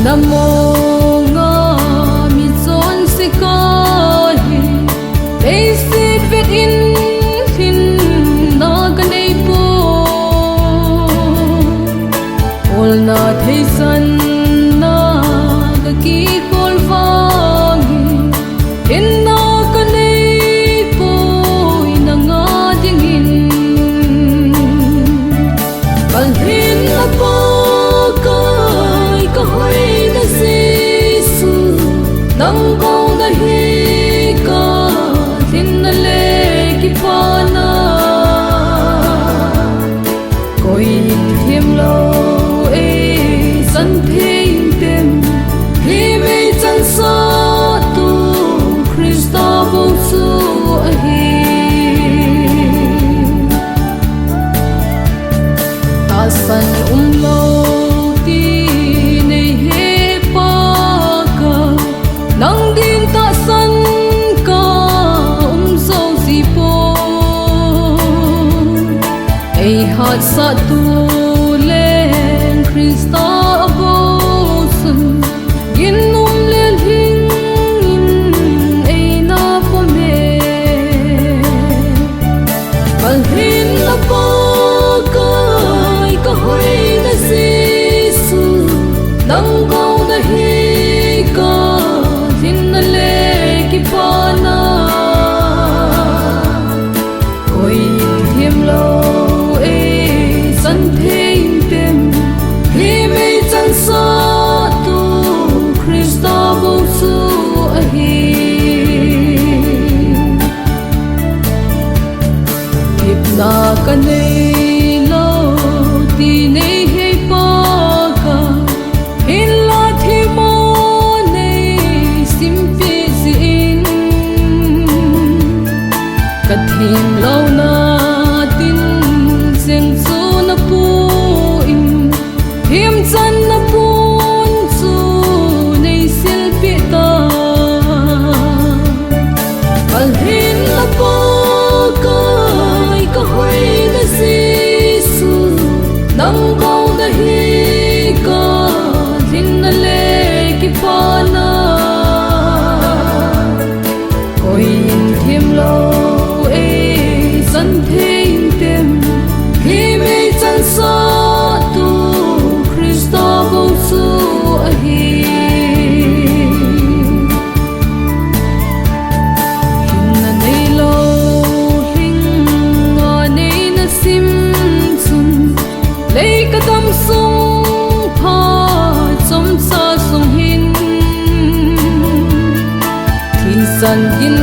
Namo nga mi zon si kahi Daisy fit in hin na ganay po Ol na thaysan na gagikol vangi In na ganay po inangadingin Kalhin na bagay kahoy Nang kong dahi ka, tinale kipana Ko'y hiểm lâu ê sân thinh tim Hi mê chân sa tu Krista vô su ahi Ta san lâu Nang din ta san ka sâu si po Ay hat sa tu len Krista abosun Ginum len hing ay na pame Kalhin na bagay kahoy na sisu Nang kau dahi ka Tinale kipana Ko'y hiểm lâu ê sân thinh tim Hi mê chân sa tu Krista vô su ahi Kip na kanay lâu ti nay hay pa ka In la thi mo Kathim lâu na tin Seng su na puin Hiểm chân na pun su Nay silpi ta Kalhin na bagay kahoy na sisu Nang kau dahi ka Tinale kipana Ko'y hiểm lâu sân thinh tim Hi mê chân sa tu Krista vô su ahi Hin na nay lâu hình nga nay na sim sun Lấy ka tâm sung pa chom sa sung hin Thiên san yin